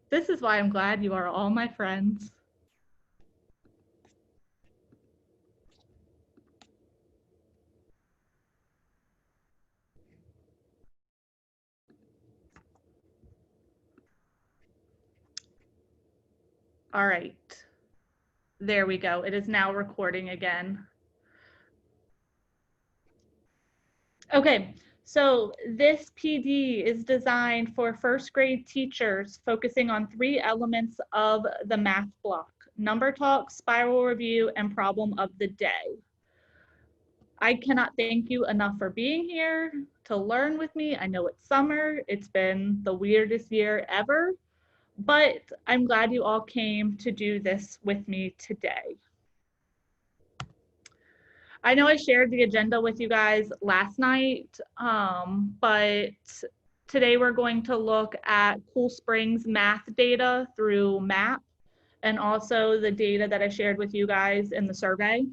This is why I'm glad you are all my friends. All right. There we go. It is now recording again. Okay, so this PD is designed for first grade teachers focusing on 3 elements of the math block: number talk, spiral review, and problem of the day. I cannot thank you enough for being here to learn with me. I know it's summer. It's been the weirdest year ever, but I'm glad you all came to do this with me today. I know I shared the agenda with you guys last night, but today we're going to look at Cool Springs math data through MAP and also the data that I shared with you guys in the survey.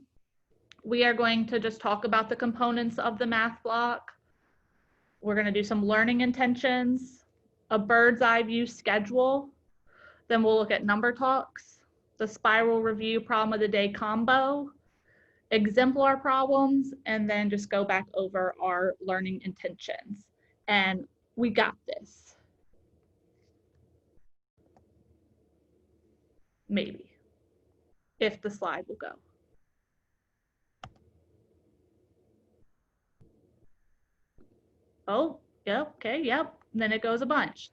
We are going to just talk about the components of the math block. We're going to do some learning intentions, a bird's eye view schedule. Then we'll look at number talks, the spiral review problem of the day combo, exemplar problems, and then just go back over our learning intentions. And we got this. Maybe, if the slide will go. Oh, yep, okay, yep. Then it goes a bunch.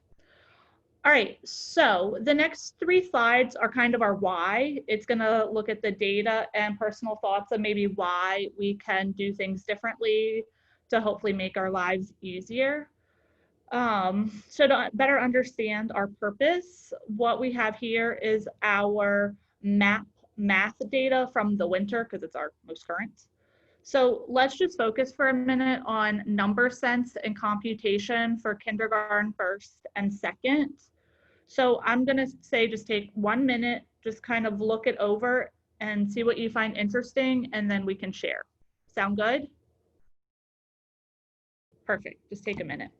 All right, so the next 3 slides are kind of our why. It's gonna look at the data and personal thoughts of maybe why we can do things differently to hopefully make our lives easier. So to better understand our purpose, what we have here is our MAP math data from the winter, because it's our most current. So let's just focus for a minute on number sense and computation for kindergarten first and second. So I'm gonna say just take 1 minute, just kind of look it over and see what you find interesting, and then we can share. Sound good? Perfect, just take a minute.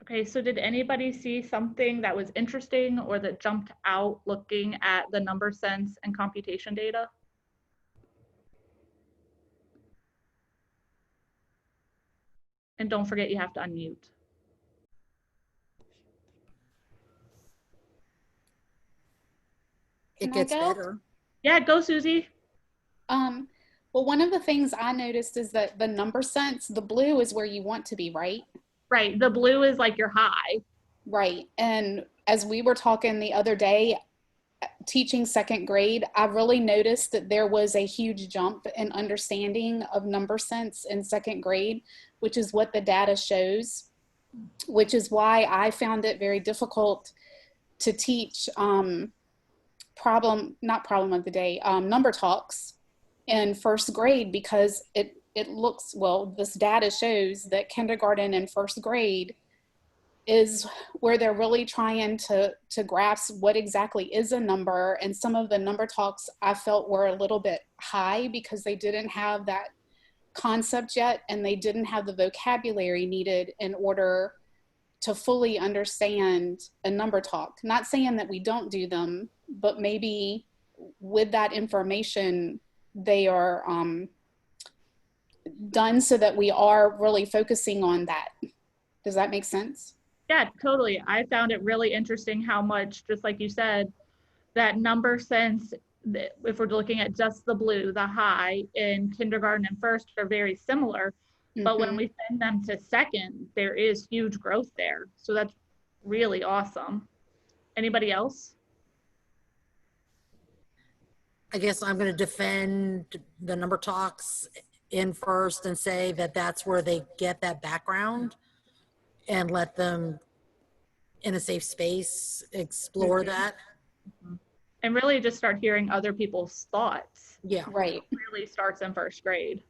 Okay, so did anybody see something that was interesting or that jumped out looking at the number sense and computation data? And don't forget you have to unmute. It gets better. Yeah, go Susie. Well, one of the things I noticed is that the number sense, the blue is where you want to be, right? Right, the blue is like your high. Right. And as we were talking the other day, teaching second grade, I really noticed that there was a huge jump in understanding of number sense in second grade, which is what the data shows, which is why I found it very difficult to teach not problem of the day, number talks in first grade, because it looks, well, this data shows that kindergarten and first grade is where they're really trying to grasp what exactly is a number. And some of the number talks I felt were a little bit high because they didn't have that concept yet, and they didn't have the vocabulary needed in order to fully understand a number talk. Not saying that we don't do them, but maybe with that information, they are done so that we are really focusing on that. Does that make sense? Yeah, totally. I found it really interesting how much, just like you said, that number sense, if we're looking at just the blue, the high in kindergarten and first are very similar. But when we send them to second, there is huge growth there. So that's really awesome. Anybody else? I guess I'm going to defend the number talks in first and say that that's where they get that background and let them in a safe space explore that. And really just start hearing other people's thoughts. Yeah. Right. It really starts in first grade.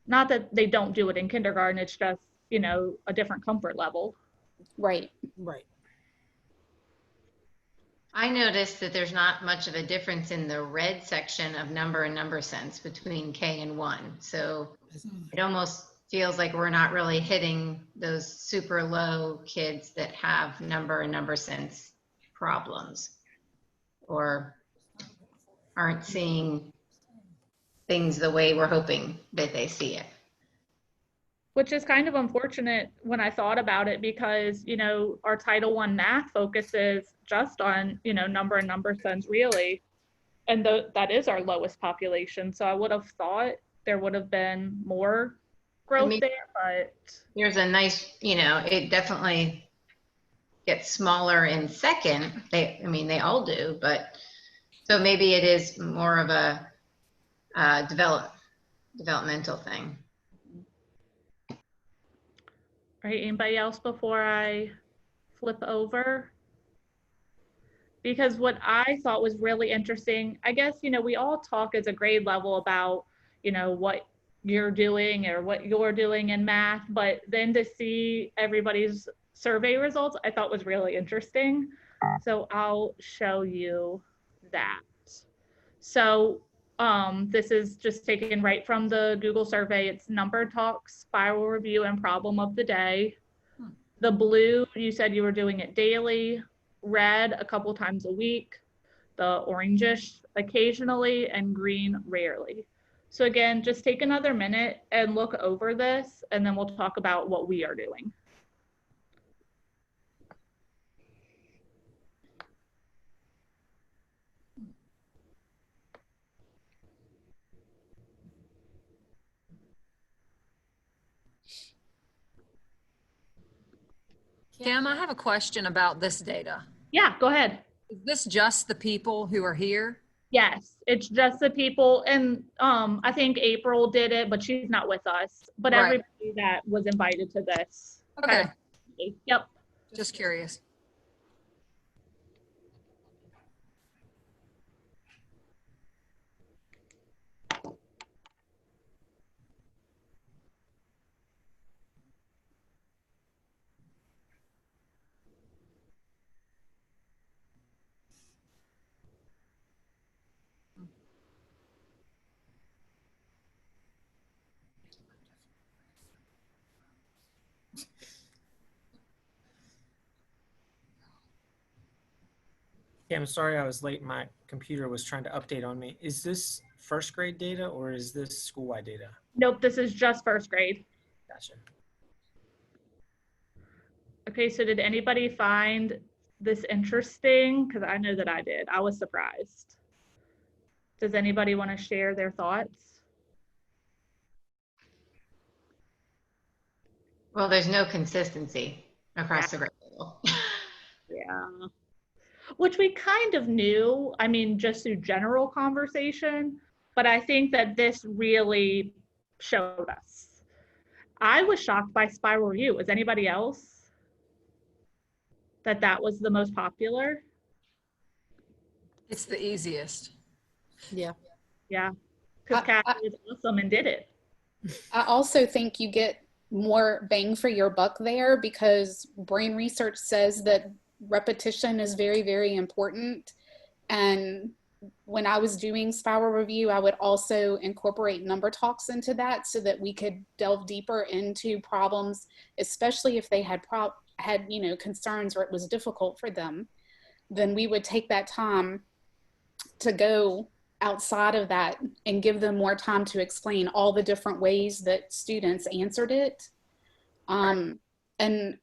Not that they don't do it in kindergarten, it's just, you know, a different comfort level. Right. Right. I noticed that there's not much of a difference in the red section of number and number sense between K and 1. So it almost feels like we're not really hitting those super low kids that have number and number sense problems or aren't seeing things the way we're hoping that they see it. Which is kind of unfortunate when I thought about it because, you know, our Title I math focuses just on, you know, number and number sense really. And that is our lowest population. So I would have thought there would have been more growth there, but. There's a nice, you know, it definitely gets smaller in second. I mean, they all do, but so maybe it is more of a developmental thing. All right, anybody else before I flip over? Because what I thought was really interesting, I guess, you know, we all talk as a grade level about, you know, what you're doing or what you're doing in math, but then to see everybody's survey results, I thought was really interesting. So I'll show you that. So this is just taken right from the Google survey. It's number talks, spiral review, and problem of the day. The blue, you said you were doing it daily. Red, a couple times a week. The orangish, occasionally, and green, rarely. So again, just take another minute and look over this, and then we'll talk about what we are doing. Kim, I have a question about this data. Yeah, go ahead. Is this just the people who are here? Yes, it's just the people, and I think April did it, but she's not with us. But Right. everybody that was invited to this. Okay. Yep. Just curious. Yeah, I'm sorry I was late. My computer was trying to update on me. Is this first grade data or is this school-wide data? Nope, this is just first grade. Gotcha. Okay, so did anybody find this interesting? Because I know that I did. I was surprised. Does anybody want to share their thoughts? Well, there's no consistency across the grade level. Yeah. Which we kind of knew, I mean, just through general conversation, but I think that this really showed us. I was shocked by spiral review. Was anybody else that was the most popular? It's the easiest. Yeah. Yeah, because Kathy was awesome and did it. I also think you get more bang for your buck there because brain research says that repetition is very, very important. And when I was doing spiral review, I would also incorporate number talks into that so that we could delve deeper into problems, especially if they had you know, concerns or it was difficult for them. Then we would take that time to go outside of that and give them more time to explain all the different ways that students answered it. And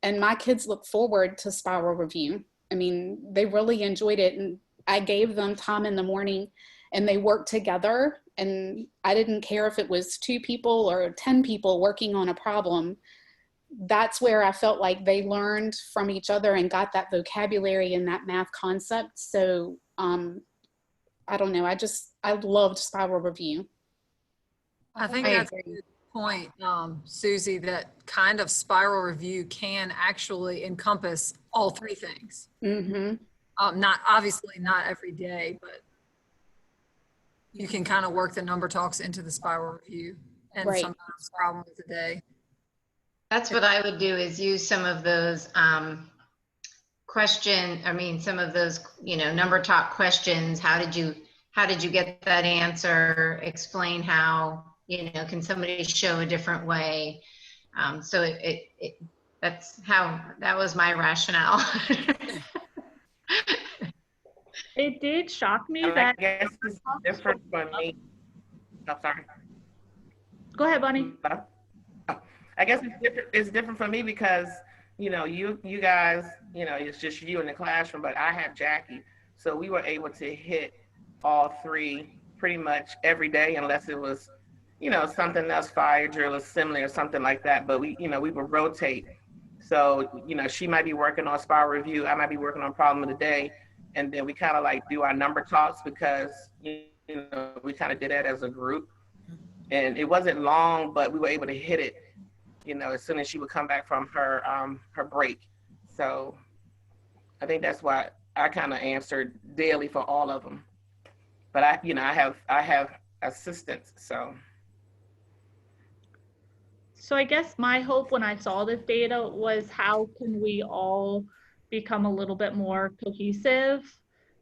my kids look forward to spiral review. I mean, they really enjoyed it, and I gave them time in the morning and they worked together, and I didn't care if it was 2 people or 10 people working on a problem. That's where I felt like they learned from each other and got that vocabulary and that math concept. So I don't know, I loved spiral review. I think I that's a agree. good point, Susie, that kind of spiral review can actually encompass all 3 things. Not obviously not every day, but you can kind of work the number talks into the spiral review and Right. sometimes problem of the day. That's what I would do, is use some of those some of those, number talk questions. How did you get that answer? Explain how, can somebody show a different way? So that was my rationale. It did shock me And I that. guess it's different for me. I'm sorry. Go ahead, Bunny. I guess it's different for me because, you guys, it's just you in the classroom, but I have Jackie. So we were able to hit all 3 pretty much every day, unless it was, something else, fire drill or similar or something like that. But we would rotate. So, she might be working on spiral review. I might be working on problem of the day. And then we kind of like do our number talks because, we kind of did that as a group. And it wasn't long, but we were able to hit it, as soon as she would come back from her break. So I think that's why I kind of answered daily for all of them. But I have assistants, so. So I guess my hope when I saw this data was, how can we all become a little bit more cohesive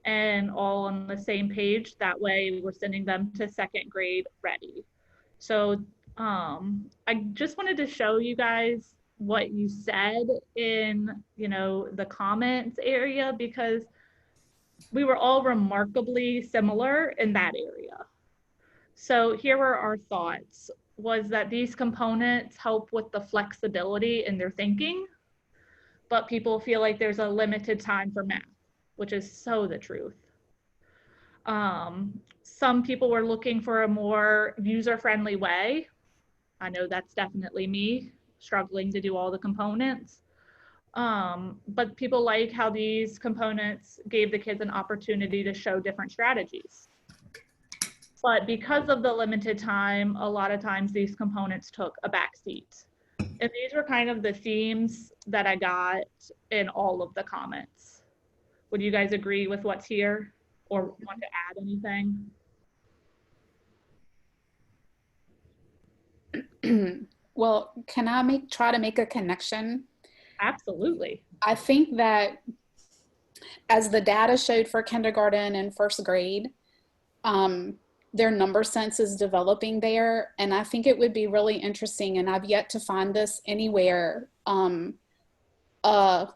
and all on the same page? That way we're sending them to 2nd grade ready. So I just wanted to show you guys what you said in, the comments area, because we were all remarkably similar in that area. So here were our thoughts, was that these components help with the flexibility in their thinking, but people feel like there's a limited time for math, which is so the truth. Some people were looking for a more user-friendly way. I know that's definitely me, struggling to do all the components. But people like how these components gave the kids an opportunity to show different strategies. But because of the limited time, a lot of times these components took a back seat. And these were kind of the themes that I got in all of the comments. Would you guys agree with what's here or want to add anything? Well, can I try to make a connection? Absolutely. I think that as the data showed for kindergarten and 1st grade, their number sense is developing there. And I think it would be really interesting, and I've yet to find this anywhere, a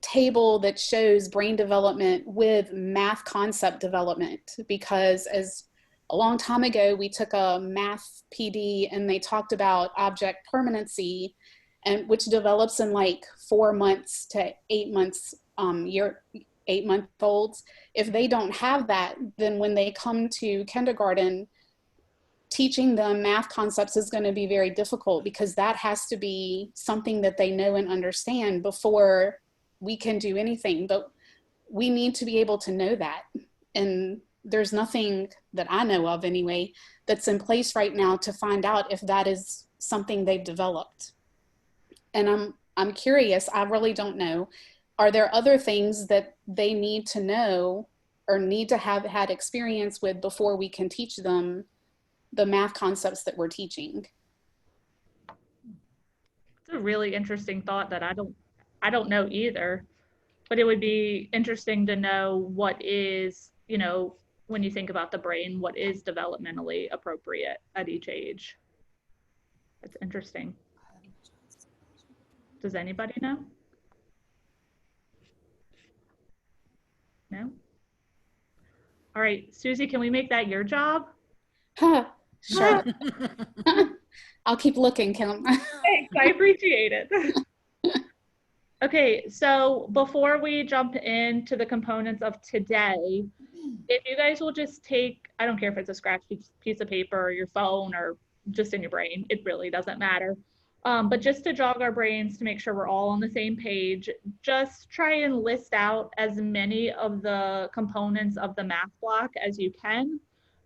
table that shows brain development with math concept development, because as a long time ago, we took a math PD and they talked about object permanency, and which develops in like 4 months to 8 months, 8-month-olds. If they don't have that, then when they come to kindergarten, teaching them math concepts is going to be very difficult, because that has to be something that they know and understand before we can do anything. But we need to be able to know that. And there's nothing that I know of anyway that's in place right now to find out if that is something they've developed. And I'm curious, I really don't know. Are there other things that they need to know or need to have had experience with before we can teach them the math concepts that we're teaching? It's a really interesting thought that I don't know either, but it would be interesting to know what is, when you think about the brain, what is developmentally appropriate at each age. That's interesting. Does anybody know? No? All right, Susie, can we make that your job? Huh, sure. I'll keep looking, Kim. Thanks, I appreciate it. Okay, so before we jump into the components of today, if you guys will just take, I don't care if it's a scratch piece of paper or your phone or just in your brain, it really doesn't matter. But just to jog our brains to make sure we're all on the same page, just try and list out as many of the components of the math block as you can,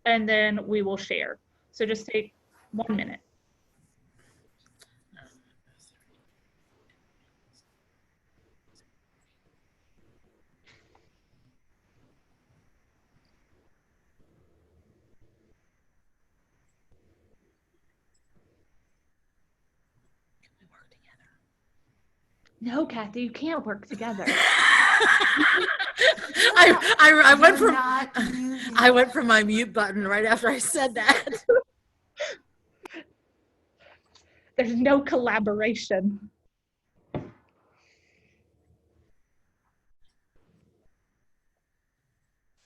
and then we will share. So just take 1 minute. No, Kathy, you can't work together. I went from my mute button right after I said that. There's no collaboration.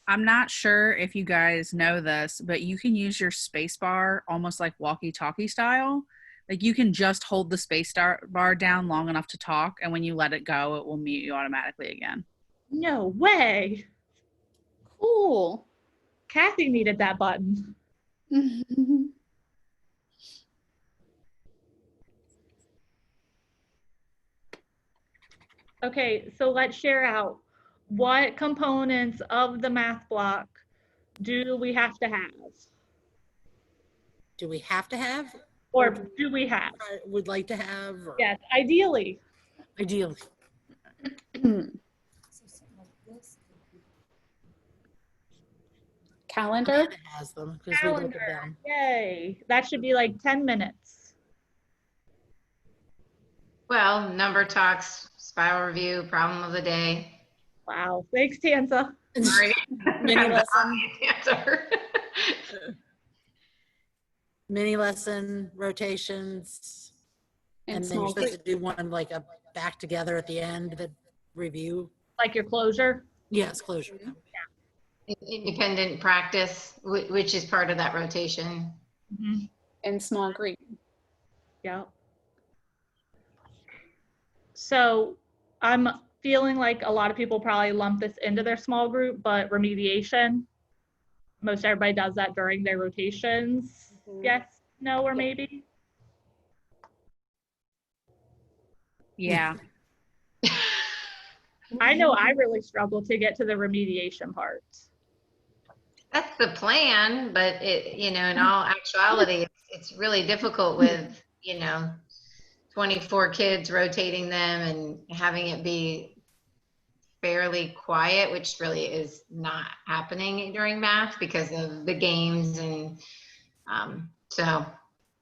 I'm not sure if you guys know this, but you can use your space bar almost like walkie-talkie style. Like you can just hold the space bar down long enough to talk, and when you let it go, it will mute you automatically again. No way. Cool. Kathy needed that button. Okay, so let's share out what components of the math block do we have to have? Do we have to have? Or do we have? Would like to have? Or Yes, ideally. ideally. Calendar. Amanda has them because we wrote them Calendar. down. Yay. That should be like 10 minutes. Well, number talks, spiral review, problem of the day. Wow. Thanks, Tanza. Sorry. Mini Kind of lesson. obvious answer. Mini lesson, rotations, and then you're small supposed to do one like a back together at the end, the review. Like your closure. Yes, closure. Independent practice, which is part of that rotation. Mm-hmm. and small group. Yeah. So I'm feeling like a lot of people probably lump this into their small group, but remediation, most everybody does that during their rotations. Yes, no, or maybe? Yeah. I know I really struggle to get to the remediation part. That's the plan, but in all actuality, it's really difficult with, 24 kids rotating them and having it be fairly quiet, which really is not happening during math because of the games. And so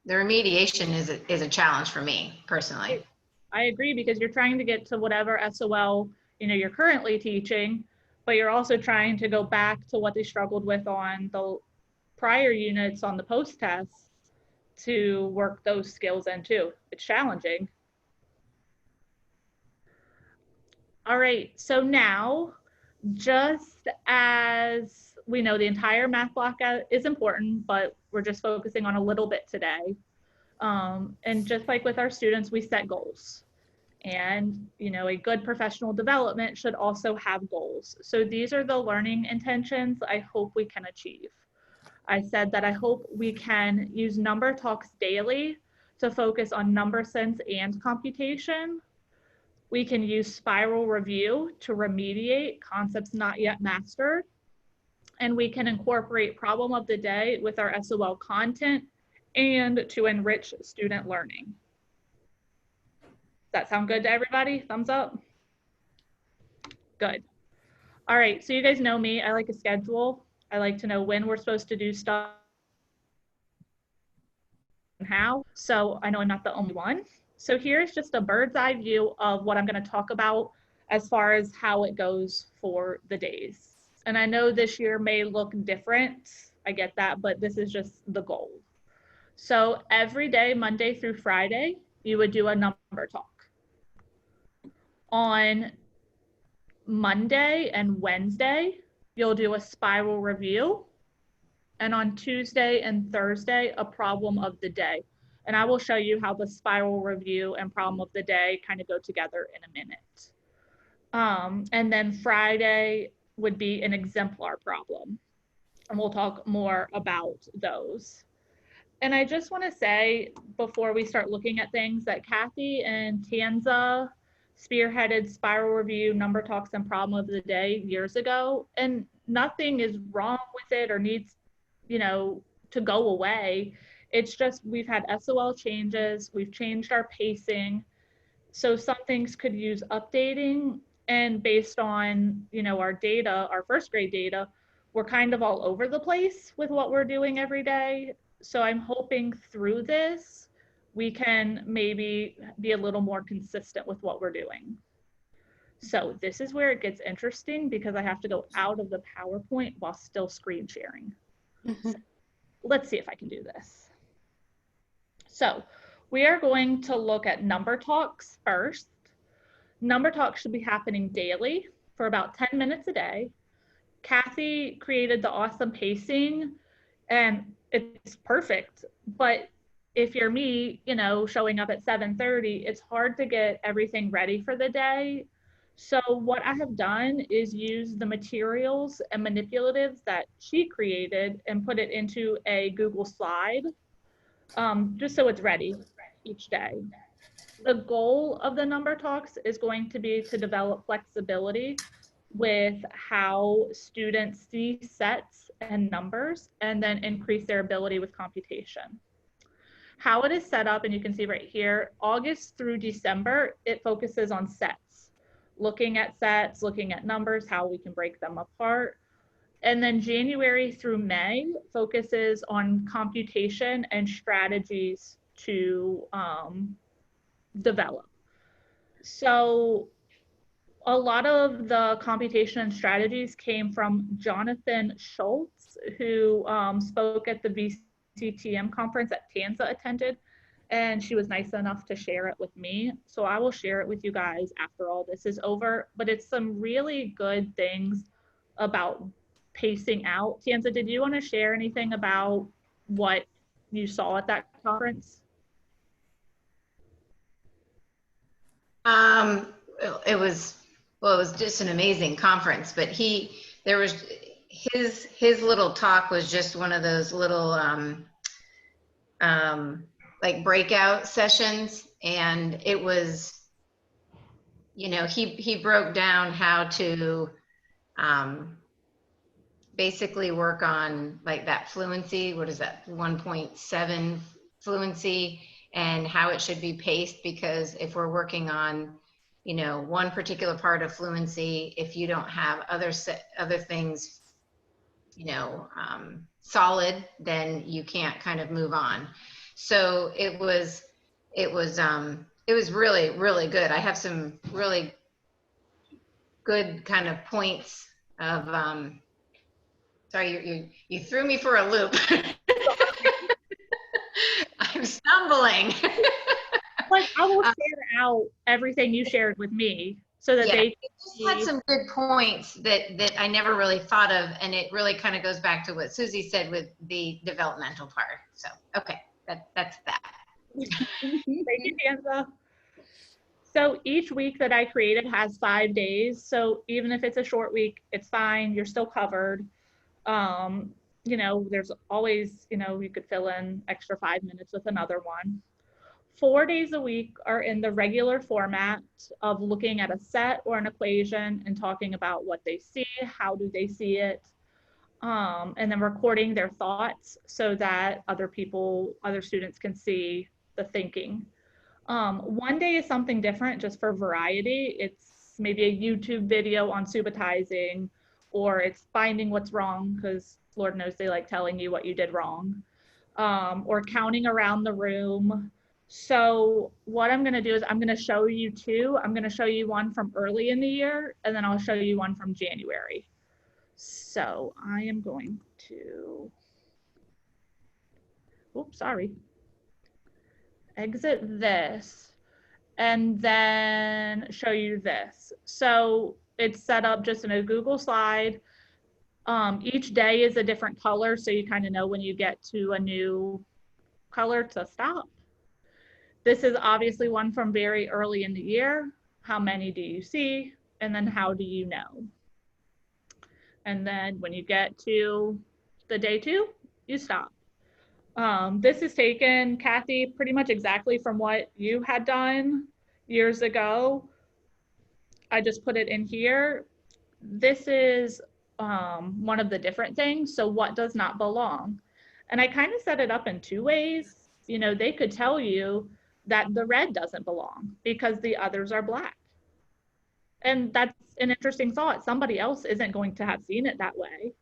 the remediation is a challenge for me personally. I agree, because you're trying to get to whatever SOL, you're currently teaching, but you're also trying to go back to what they struggled with on the prior units on the post-test to work those skills in too. It's challenging. All right, so now, just as we know the entire math block is important, but we're just focusing on a little bit today. And just like with our students, we set goals. And, a good professional development should also have goals. So these are the learning intentions I hope we can achieve. I said that I hope we can use number talks daily to focus on number sense and computation. We can use spiral review to remediate concepts not yet mastered. And we can incorporate problem of the day with our SOL content and to enrich student learning. Does that sound good to everybody? Thumbs up? Good. All right, so you guys know me. I like a schedule. I like to know when we're supposed to do stuff and how. So I know I'm not the only one. So here's just a bird's eye view of what I'm going to talk about as far as how it goes for the days. And I know this year may look different. I get that, but this is just the goal. So every day, Monday through Friday, you would do a number talk. On Monday and Wednesday, you'll do a spiral review. And on Tuesday and Thursday, a problem of the day. And I will show you how the spiral review and problem of the day kind of go together in a minute. And then Friday would be an exemplar problem. And we'll talk more about those. And I just want to say, before we start looking at things, that Kathy and Tanza spearheaded spiral review, number talks, and problem of the day years ago. And nothing is wrong with it or needs, you know, to go away. It's just we've had SOL changes, we've changed our pacing. So some things could use updating. And based on, you know, our data, our first grade data, we're kind of all over the place with what we're doing every day. So I'm hoping through this, we can maybe be a little more consistent with what we're doing. So this is where it gets interesting because I have to go out of the PowerPoint while still screen sharing. So let's see if I can do this. So we are going to look at number talks first. Number talks should be happening daily for about 10 minutes a day. Kathy created the awesome pacing and it's perfect, but if you're me, you know, showing up at 7:30, it's hard to get everything ready for the day. So what I have done is use the materials and manipulatives that she created and put it into a Google slide, just so it's ready each day. The goal of the number talks is going to be to develop flexibility with how students see sets and numbers and then increase their ability with computation. How it is set up, and you can see right here, August through December, it focuses on sets, looking at sets, looking at numbers, how we can break them apart. And then January through May focuses on computation and strategies to develop. So a lot of the computation and strategies came from Jonathan Schultz, who spoke at the VCTM conference that Tanza attended, and she was nice enough to share it with me. So I will share it with you guys after all this is over, but it's some really good things about pacing out. Tanza, did you want to share anything about what you saw at that conference? It was just an amazing conference, but his little talk was just one of those little like breakout sessions, and it was, you know, he broke down how to basically work on like that fluency. What is that, 1.7 fluency, and how it should be paced, because if we're working on, you know, one particular part of fluency, if you don't have other things, you know, solid, then you can't kind of move on. So it was really, really good. I have some really good kind of points of, sorry, you threw me for a loop. I'm stumbling. But I will share out everything you shared with me so that they just had some good points that I never really thought of, and it really kind of goes back to what Susie said with the developmental part. So okay, that's that. Thank you, Tanza. So each week that I created has 5 days. So even if it's a short week, it's fine. You're still covered. You know, there's always, you know, you could fill in extra 5 minutes with another one. 4 days a week are in the regular format of looking at a set or an equation and talking about what they see, how do they see it, and then recording their thoughts so that other students can see the thinking. 1 day is something different just for variety. It's maybe a YouTube video on subitizing, or it's finding what's wrong, because Lord knows they like telling you what you did wrong, or counting around the room. So what I'm going to do is I'm going to show you two. I'm going to show you one from early in the year, and then I'll show you one from January. So I am going to, oops, sorry. Exit this and then show you this. So it's set up just in a Google slide. Each day is a different color, so you kind of know when you get to a new color to stop. This is obviously one from very early in the year. How many do you see? And then how do you know? And then when you get to the day 2, you stop. This is taken, Kathy, pretty much exactly from what you had done years ago. I just put it in here. This is one of the different things. So what does not belong? And I kind of set it up in 2 ways. You know, they could tell you that the red doesn't belong because the others are black. And that's an interesting thought. Somebody else isn't going to have seen it that way.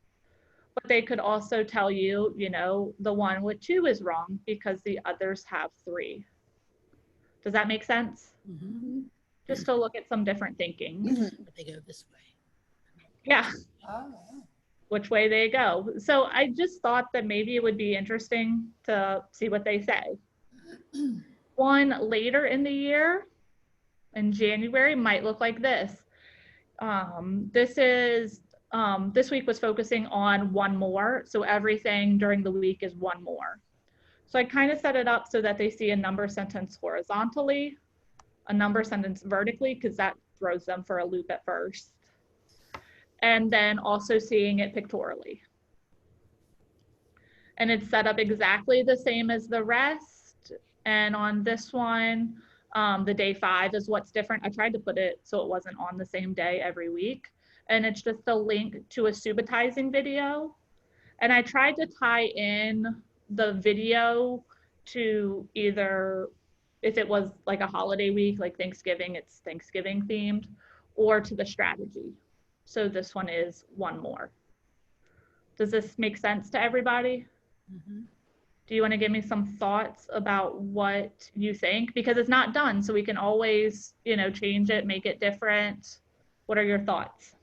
But they could also tell you, you know, the one with 2 is wrong because the others have 3. Does that make sense? Mm-hmm. Just to look at some different thinking. But they go this way. Yeah. Oh. Which way they go. So I just thought that maybe it would be interesting to see what they say. One later in the year, in January, might look like this. This week was focusing on one more. So everything during the week is one more. So I kind of set it up so that they see a number sentence horizontally, a number sentence vertically, because that throws them for a loop at first. And then also seeing it pictorially. And it's set up exactly the same as the rest. And on this one, the day 5 is what's different. I tried to put it so it wasn't on the same day every week. And it's just a link to a subitizing video. And I tried to tie in the video to either, if it was like a holiday week, like Thanksgiving, it's Thanksgiving themed, or to the strategy. So this one is one more. Does this make sense to everybody? Mm-hmm. Do you want to give me some thoughts about what you think? Because it's not done, so we can always, you know, change it, make it different. What are your thoughts?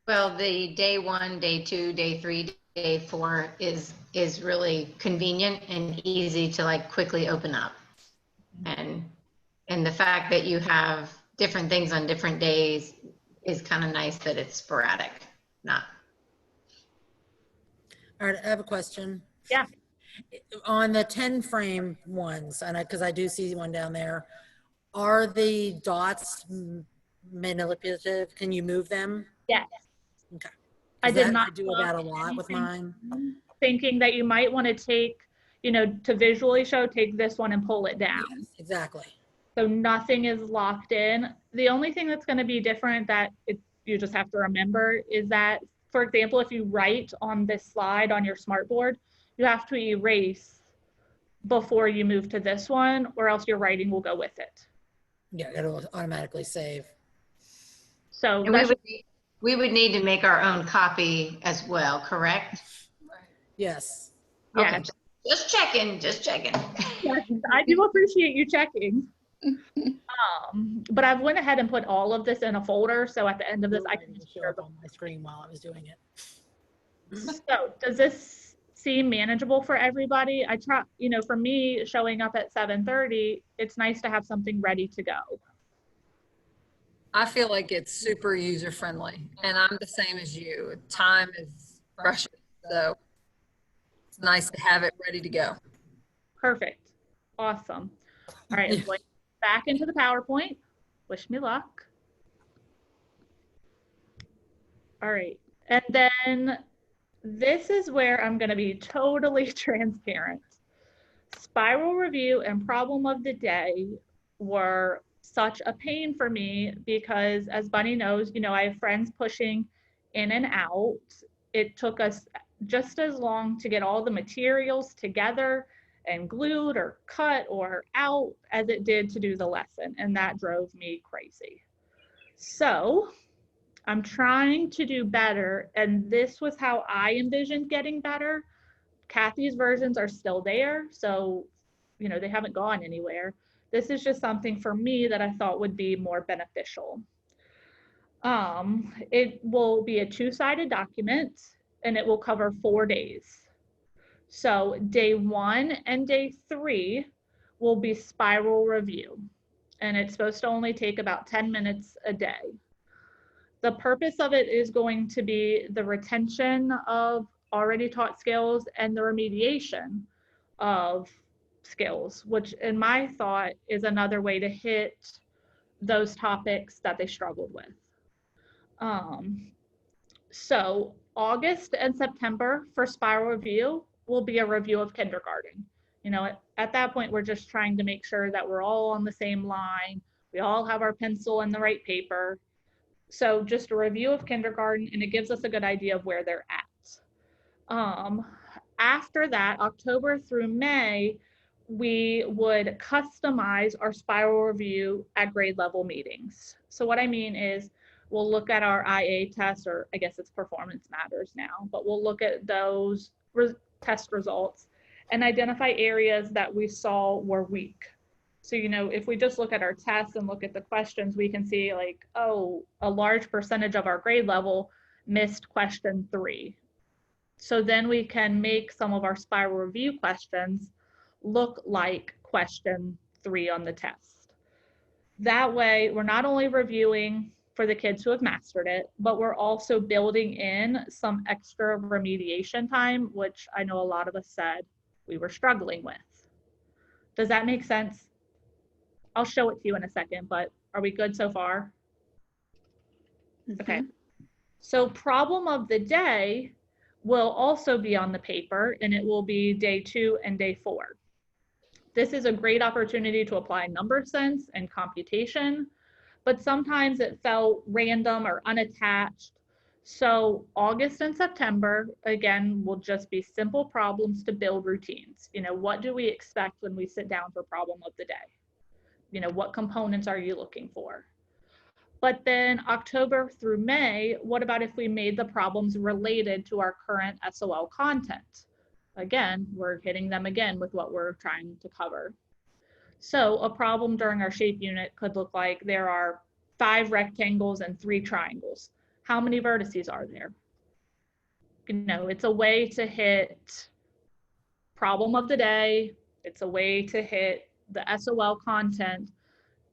Well, the day 1, day 2, day 3, day 4 is really convenient and easy to like quickly open up. And the fact that you have different things on different days is kind of nice that it's sporadic, not. All right, I have a question. Yeah. On the 10 frame ones, and because I do see one down there, are the dots manipulative? Can you move them? Yes. Okay. I did not I do that a lot with mine. Thinking that you might want to take, you know, to visually show, take this one and pull it down. Yes, exactly. So nothing is locked in. The only thing that's going to be different that you just have to remember is that, for example, if you write on this slide on your smartboard, you have to erase before you move to this one, or else your writing will go with it. Yeah, it'll automatically save. So And we would need to make our own copy as well, correct? Yes. yeah, Okay. Just checking, just checking. yes, I do appreciate you checking. But I've went ahead and put all of this in a folder, so at the end of this, I can show up on my screen while I was doing it. So does this seem manageable for everybody? I try, you know, for me, showing up at 7:30, it's nice to have something ready to go. I feel like it's super user friendly, and I'm the same as you. Time is precious, so it's nice to have it ready to go. Perfect. Awesome. All right, I'm going back into the PowerPoint. Wish me luck. All right, and then this is where I'm going to be totally transparent. Spiral review and problem of the day were such a pain for me because, as Bunny knows, you know, I have friends pushing in and out. It took us just as long to get all the materials together and glued or cut or out as it did to do the lesson, and that drove me crazy. So I'm trying to do better, and this was how I envisioned getting better. Kathy's versions are still there, so you know, they haven't gone anywhere. This is just something for me that I thought would be more beneficial. It will be a 2-sided document, and it will cover 4 days. So day 1 and day 3 will be spiral review. and it's supposed to only take about 10 minutes a day. The purpose of it is going to be the retention of already taught skills and the remediation of skills, which in my thought is another way to hit those topics that they struggled with. So August and September for spiral review will be a review of kindergarten. You know, at that point, we're just trying to make sure that we're all on the same line. We all have our pencil and the right paper. So just a review of kindergarten, and it gives us a good idea of where they're at. After that, October through May, we would customize our spiral review at grade level meetings. So what I mean is we'll look at our IA tests, or I guess it's performance matters now, but we'll look at those test results and identify areas that we saw were weak. So, you know, if we just look at our tests and look at the questions, we can see like, oh, a large percentage of our grade level missed question 3. So then we can make some of our spiral review questions look like question 3 on the test. That way, we're not only reviewing for the kids who have mastered it, but we're also building in some extra remediation time, which I know a lot of us said we were struggling with. Does that make sense? I'll show it to you in a second, but are we good so far? Okay. So problem of the day will also be on the paper, and it will be day 2 and day 4. This is a great opportunity to apply number sense and computation, but sometimes it felt random or unattached. So August and September, again, will just be simple problems to build routines. You know, what do we expect when we sit down for problem of the day? You know, what components are you looking for? But then October through May, what about if we made the problems related to our current SOL content? Again, we're hitting them again with what we're trying to cover. So a problem during our shape unit could look like there are 5 rectangles and 3 triangles. How many vertices are there? You know, it's a way to hit problem of the day. It's a way to hit the SOL content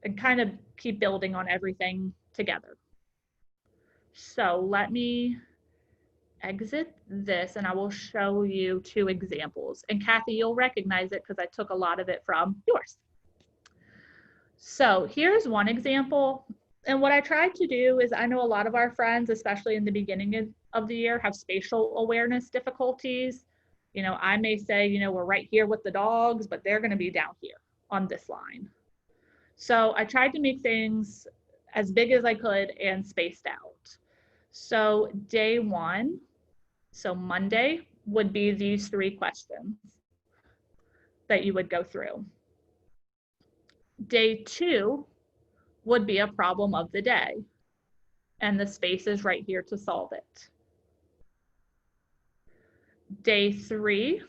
and kind of keep building on everything together. So let me exit this and I will show you 2 examples. And Kathy, you'll recognize it because I took a lot of it from yours. So here's one example. And what I tried to do is, I know a lot of our friends, especially in the beginning of the year, have spatial awareness difficulties. You know, I may say, you know, we're right here with the dogs, but they're going to be down here on this line. So I tried to make things as big as I could and spaced out. So day 1, so Monday, would be these 3 questions that you would go through. Day 2 would be a problem of the day, and the space is right here to solve it. Day 3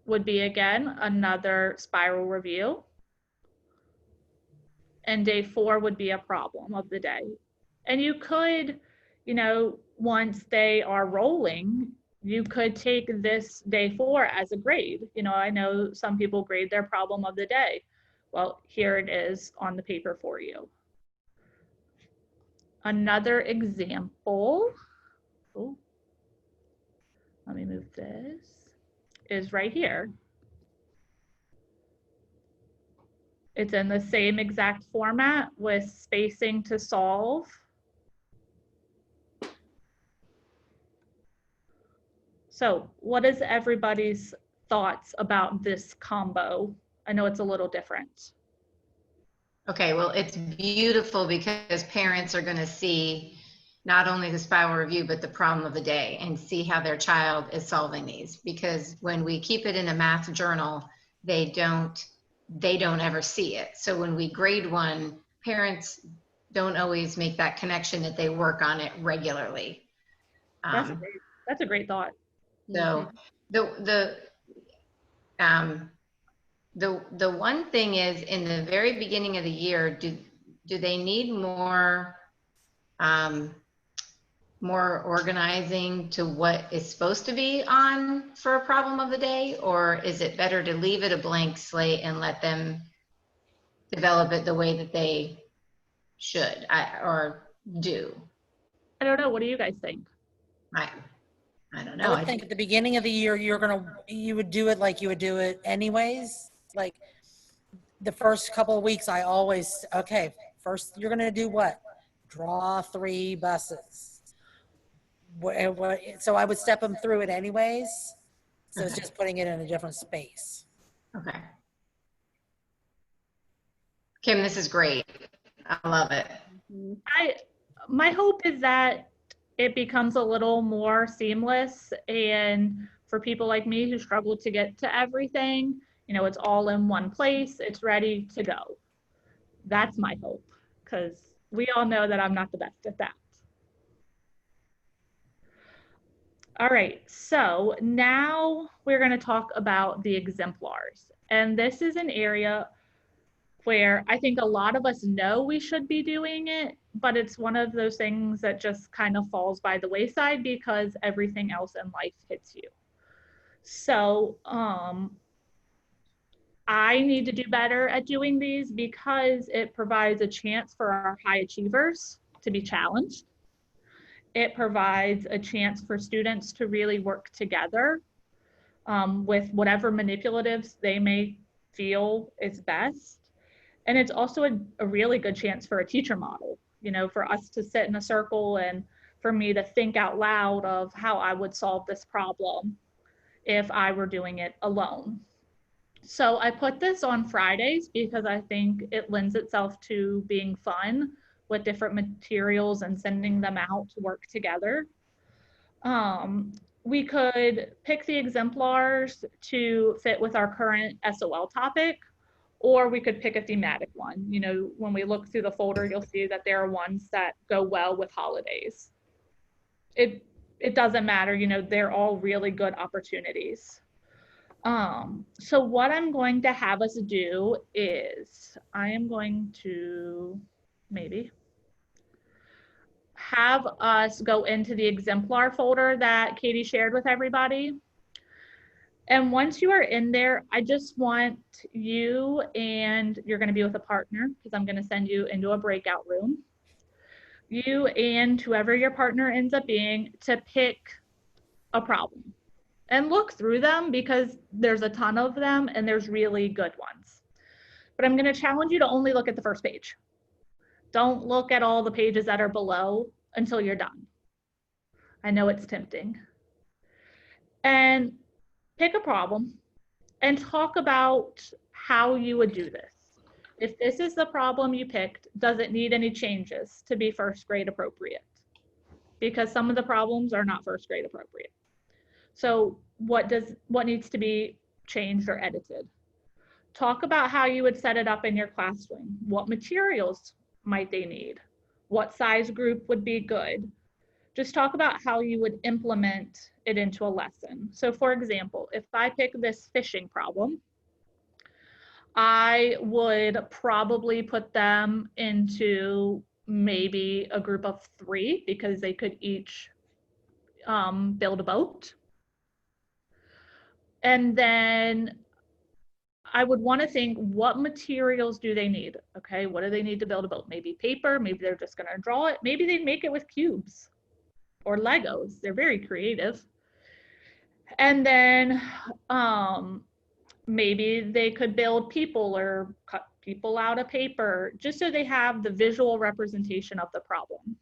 would be, again, another spiral review. And day 4 would be a problem of the day. And you could, you know, once they are rolling, you could take this day 4 as a grade. You know, I know some people grade their problem of the day. Well, here it is on the paper for you. Another example, oh, let me move this, is right here. It's in the same exact format with spacing to solve. So what is everybody's thoughts about this combo? I know it's a little different. Okay, well, it's beautiful because parents are going to see not only the spiral review, but the problem of the day and see how their child is solving these. Because when we keep it in a math journal, they don't ever see it. So when we grade one, parents don't always make that connection that they work on it regularly. That's a great thought. So the one thing is, in the very beginning of the year, do they need more organizing to what is supposed to be on for a problem of the day, or is it better to leave it a blank slate and let them develop it the way that they should or do. I don't know. What do you guys think? I don't I know. would think at the beginning of the year, you would do it like you would do it anyways. Like the first couple of weeks, okay, first you're gonna do what? Draw 3 buses. So I would step them through it anyways. So it's Okay. just putting it in a different space. Okay. Kim, this is great. I love it. My hope is that it becomes a little more seamless, and for people like me who struggle to get to everything, it's all in one place, it's ready to go. That's my hope, because we all know that I'm not the best at that. All right, so now we're going to talk about the exemplars. And this is an area where I think a lot of us know we should be doing it, but it's one of those things that just kind of falls by the wayside because everything else in life hits you. So I need to do better at doing these because it provides a chance for our high achievers to be challenged. It provides a chance for students to really work together with whatever manipulatives they may feel is best. And it's also a really good chance for a teacher model, for us to sit in a circle and for me to think out loud of how I would solve this problem if I were doing it alone. So I put this on Fridays because I think it lends itself to being fun with different materials and sending them out to work together. We could pick the exemplars to fit with our current SOL topic, or we could pick a thematic one. When we look through the folder, you'll see that there are ones that go well with holidays. It doesn't matter, they're all really good opportunities. So what I'm going to have us do is I am going to maybe have us go into the exemplar folder that Katie shared with everybody. And once you are in there, I just want you, and you're going to be with a partner because I'm going to send you into a breakout room. You and whoever your partner ends up being to pick a problem and look through them because there's a ton of them and there's really good ones. But I'm going to challenge you to only look at the first page. Don't look at all the pages that are below until you're done. I know it's tempting. And pick a problem and talk about how you would do this. If this is the problem you picked, does it need any changes to be first grade appropriate? Because some of the problems are not first grade appropriate. So what needs to be changed or edited? Talk about how you would set it up in your classroom. What materials might they need? What size group would be good? Just talk about how you would implement it into a lesson. So for example, if I pick this fishing problem, I would probably put them into maybe a group of 3 because they could each build a boat. And then I would want to think, what materials do they need? Okay, what do they need to build a boat? Maybe paper, maybe they're just going to draw it. Maybe they make it with cubes or Legos. They're very creative. And then maybe they could build people or cut people out of paper, just so they have the visual representation of the problem.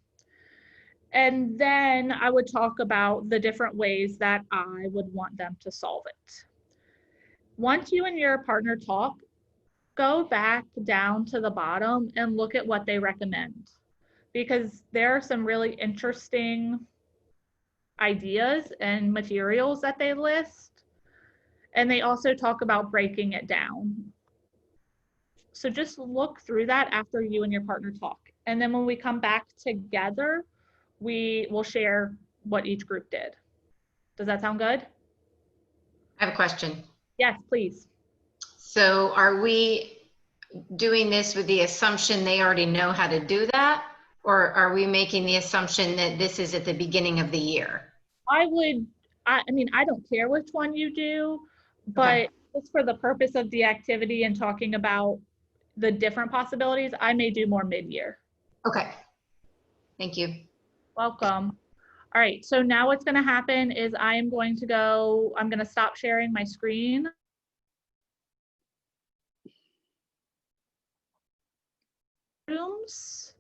And then I would talk about the different ways that I would want them to solve it. Once you and your partner talk, go back down to the bottom and look at what they recommend, because there are some really interesting ideas and materials that they list. And they also talk about breaking it down. So just look through that after you and your partner talk. And then when we come back together, we will share what each group did. Does that sound good? I have a question. Yes, please. So are we doing this with the assumption they already know how to do that? Or are we making the assumption that this is at the beginning of the year? I mean, I don't care which one you do, but just for the purpose of the activity and talking about the different possibilities, I may do more mid-year. Okay. Thank you. Welcome. All right, so now what's gonna happen is I'm gonna stop sharing my screen. Rooms.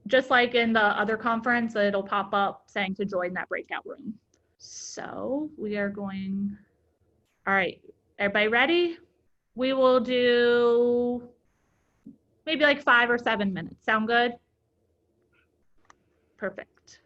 Just like in the other conference, it'll pop up saying to join that breakout room. So we are going, all right, everybody ready? We will do maybe like 5 or 7 minutes. Sound good? Perfect.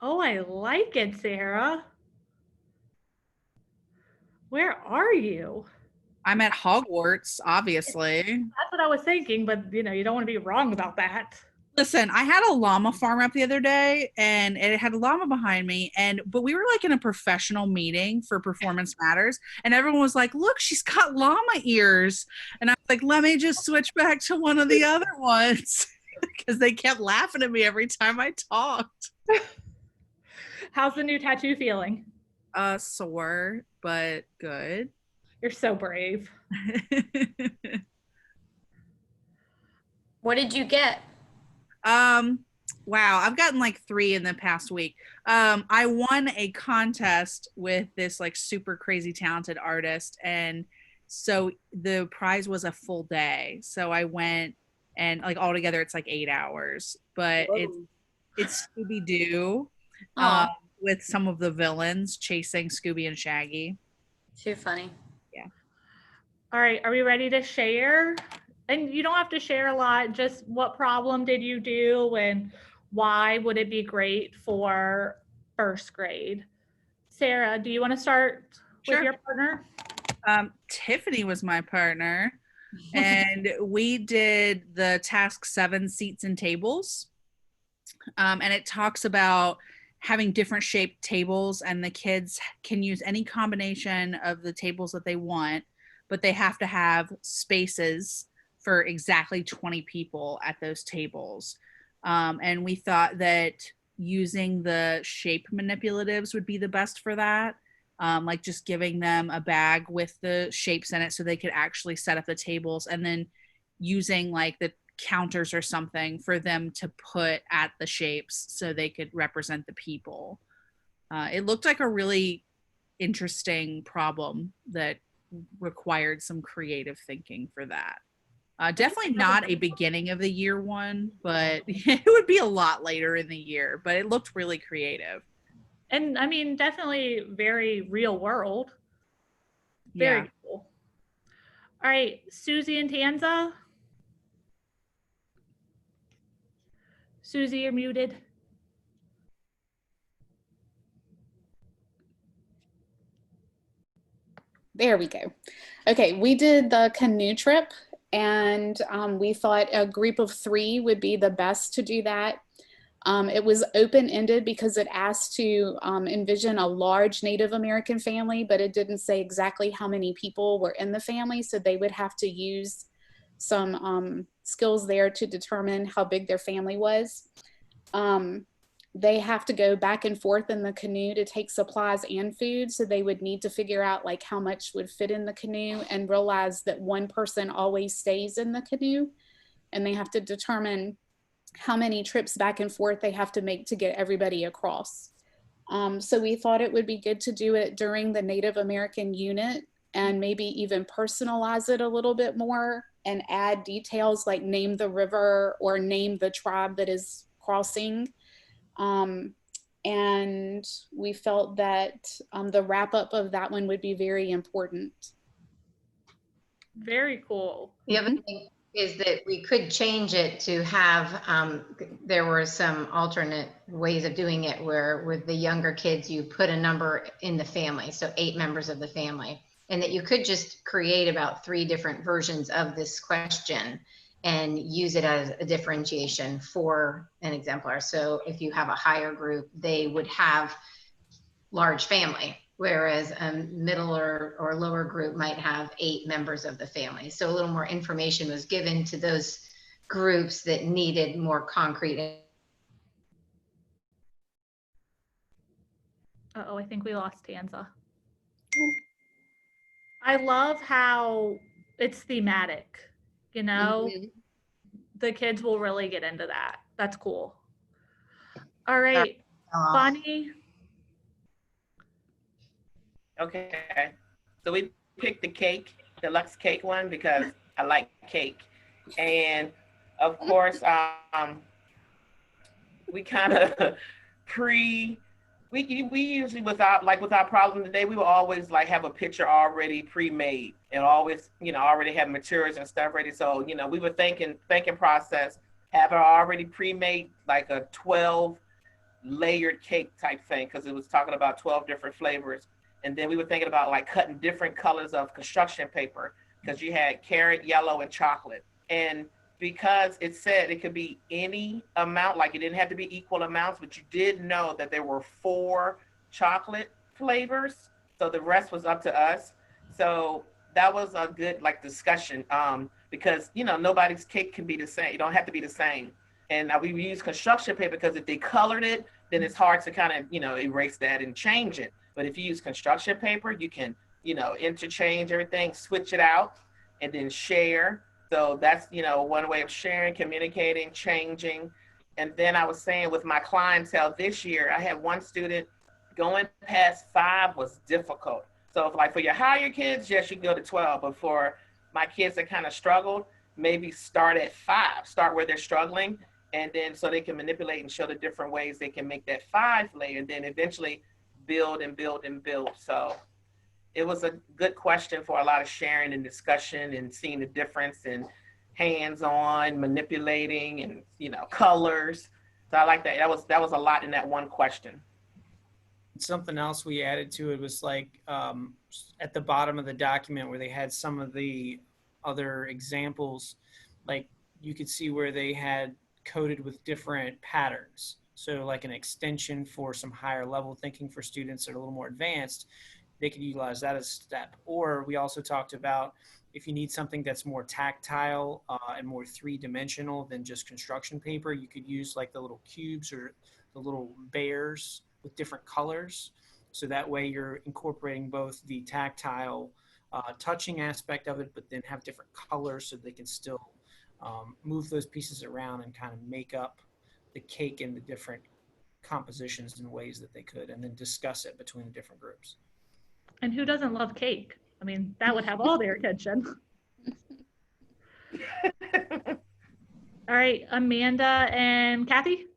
Oh, I like it, Sarah. Where are you? I'm at Hogwarts, obviously. That's what I was thinking, but you don't want to be wrong about that. Listen, I had a llama farm up the other day and it had a llama behind me but we were like in a professional meeting for Performance Matters and everyone was like, "Look, she's got llama ears." And I was like, "Let me just switch back to one of the other ones." Because they kept laughing at me every time I talked. How's the new tattoo feeling? Sore, but good. You're so brave. What did you get? Wow, I've gotten like 3 in the past week. I won a contest with this like super crazy talented artist, and so the prize was a full day. So I went, and like altogether it's like 8 hours, but it's Scooby-Doo with some of the villains chasing Scooby and Shaggy. Too funny. Yeah. All right, are we ready to share? And you don't have to share a lot, just what problem did you do and why would it be great for first grade? Sarah, do you want to start with your partner? Tiffany was my partner, and we did the task 7 seats and tables. And it talks about having different shaped tables, and the kids can use any combination of the tables that they want, but they have to have spaces for exactly 20 people at those tables. And we thought that using the shape manipulatives would be the best for that. Like just giving them a bag with the shapes in it so they could actually set up the tables, and then using like the counters or something for them to put at the shapes so they could represent the people. It looked like a really interesting problem that required some creative thinking for that. Definitely not a beginning of the year one, but it would be a lot later in the year, but it looked really creative. And I mean, definitely very real world. Very cool. All right, Susie and Tanza. Susie, you're muted. There we go. Okay, we did the canoe trip, and we thought a group of 3 would be the best to do that. It was open-ended because it asked to envision a large Native American family, but it didn't say exactly how many people were in the family, so they would have to use some skills there to determine how big their family was. They have to go back and forth in the canoe to take supplies and food, so they would need to figure out like how much would fit in the canoe and realize that one person always stays in the canoe, and they have to determine how many trips back and forth they have to make to get everybody across. So we thought it would be good to do it during the Native American unit and maybe even personalize it a little bit more and add details like name the river or name the tribe that is crossing. And we felt that the wrap up of that one would be very important. Very cool. The other thing is that we could change it to have, there were some alternate ways of doing it where with the younger kids, you put a number in the family. So 8 members of the family, and that you could just create about 3 different versions of this question and use it as a differentiation for an exemplar. So if you have a higher group, they would have large family, whereas a middle or lower group might have 8 members of the family. So a little more information was given to those groups that needed more concrete. Uh-oh, I think we lost Tanza. I love how it's thematic, you know? Mm-hmm. The kids will really get into that. That's cool. All right, Bonnie. Okay, so we picked the cake, deluxe cake one, because I like cake. And of course, we kind of we usually with our problem today, we will always like have a picture already pre-made and always, already have materials and stuff ready. So, we were thinking process, have it already pre-made, like a 12 layered cake type thing, because it was talking about 12 different flavors. And then we were thinking about like cutting different colors of construction paper, because you had carrot, yellow, and chocolate. And because it said it could be any amount, like it didn't have to be equal amounts, but you did know that there were 4 chocolate flavors. So the rest was up to us. So that was a good like discussion, because nobody's cake can be the same. You don't have to be the same. And we use construction paper because if they colored it, then it's hard to kind of erase that and change it. But if you use construction paper, you can interchange everything, switch it out, and then share. So that's one way of sharing, communicating, changing. And then I was saying with my clientele this year, I had one student going past 5 was difficult. So if like for your higher kids, yes, you can go to 12. But for my kids that kind of struggled, maybe start at 5, start where they're struggling. And then so they can manipulate and show the different ways they can make that 5 layer, and then eventually build and build and build. So it was a good question for a lot of sharing and discussion and seeing the difference in hands-on manipulating and colors. So I like that. That was a lot in that one question. Something else we added to it was like at the bottom of the document where they had some of the other examples, like you could see where they had coded with different patterns. So like an extension for some higher level thinking for students that are a little more advanced, they could utilize that as a step. Or we also talked about if you need something that's more tactile and more 3-dimensional than just construction paper, you could use like the little cubes or the little bears with different colors. So that way you're incorporating both the tactile touching aspect of it, but then have different colors so they can still move those pieces around and kind of make up the cake in the different compositions in ways that they could, and then discuss it between the different groups. And who doesn't love cake? I mean, that would have all their attention. All right, Amanda and Kathy.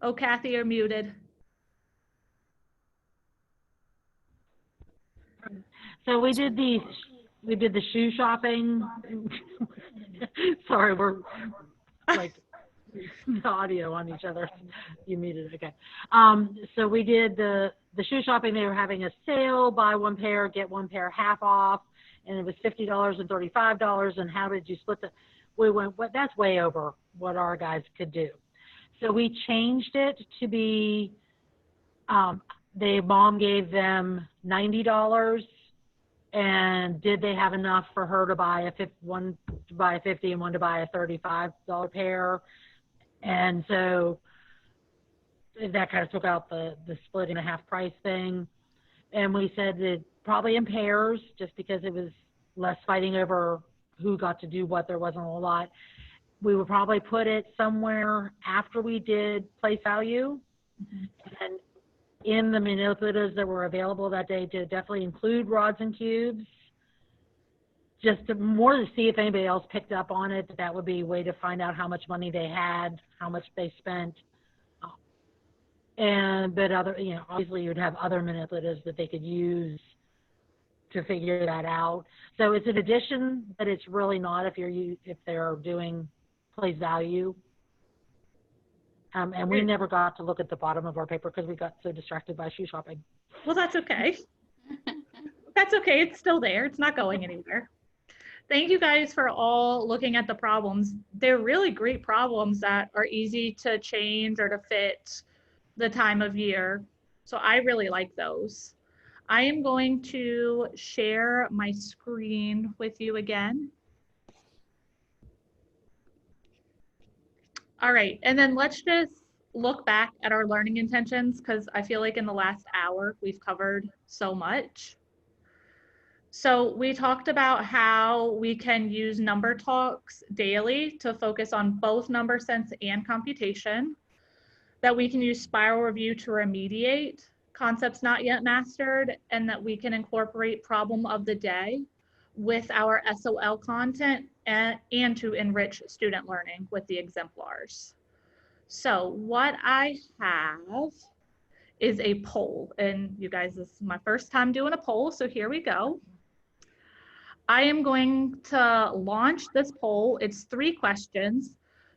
Oh, Kathy, you're muted. So we did the shoe shopping. Sorry, we're like the audio on each other. You muted, okay. So we did the shoe shopping. They were having a sale, buy 1 pair, get 1 pair half off, and it was $50 and $35. And how did you split the? We went, well, that's way over what our guys could do. So we changed it to be, the mom gave them $90. And did they have enough for her to buy one to buy a 50 and one to buy a $35 pair? And so that kind of took out the splitting the half price thing. And we said that probably in pairs, just because it was less fighting over who got to do what. There wasn't a lot. We would probably put it somewhere after we did place value. Mm-hmm. And in the manipulatives that were available that day to definitely include rods and cubes, just to see if anybody else picked up on it. That would be a way to find out how much money they had, how much they spent. But other, obviously you'd have other manipulatives that they could use to figure that out. So it's an addition, but it's really not if they're doing place value. And we never got to look at the bottom of our paper because we got so distracted by shoe shopping. Well, that's okay. That's okay. It's still there. It's not going anywhere. Thank you guys for all looking at the problems. They're really great problems that are easy to change or to fit the time of year. So I really like those. I am going to share my screen with you again. All right, and then let's just look back at our learning intentions because I feel like in the last hour we've covered so much. So we talked about how we can use number talks daily to focus on both number sense and computation, that we can use spiral review to remediate concepts not yet mastered, and that we can incorporate problem of the day with our SOL content and to enrich student learning with the exemplars. So what I have is a poll, and you guys, this is my first time doing a poll, so here we go. I am going to launch this poll. It's 3 questions.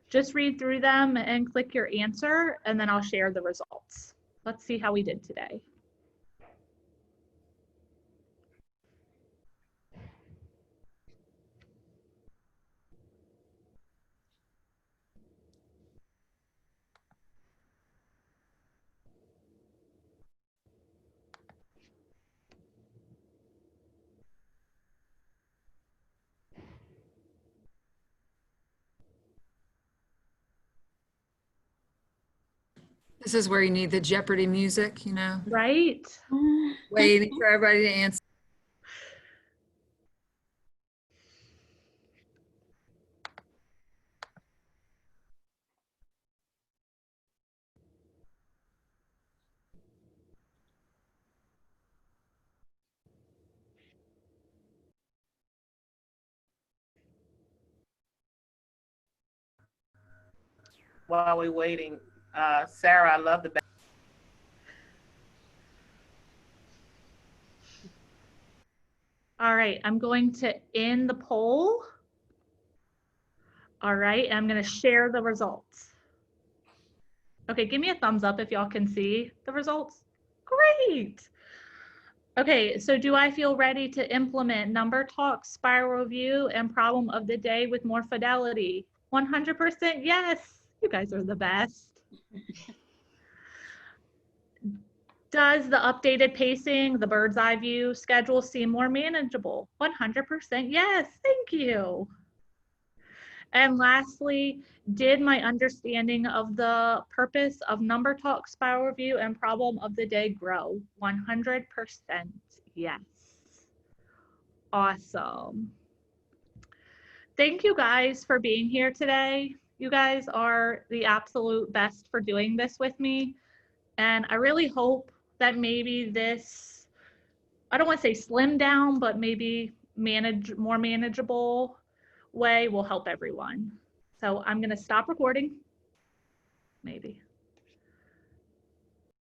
Just read through them and click your answer, and then I'll share the results. Let's see how we did today. This is where you need the Jeopardy music, you know, Right? waiting for everybody to answer. While we're waiting, Sarah, I love the. All right, I'm going to end the poll. All right, I'm going to share the results. Okay, give me a thumbs up if y'all can see the results. Great. Okay, so do I feel ready to implement number talk, spiral review, and problem of the day with more fidelity? 100% yes. You guys are the best. Does the updated pacing, the bird's eye view schedule seem more manageable? 100% yes. Thank you. And lastly, did my understanding of the purpose of number talk, spiral review, and problem of the day grow? 100% yes. Awesome. Thank you guys for being here today. You guys are the absolute best for doing this with me. And I really hope that maybe this, I don't want to say slim down, but maybe more manageable way will help everyone. So I'm going to stop recording. Maybe.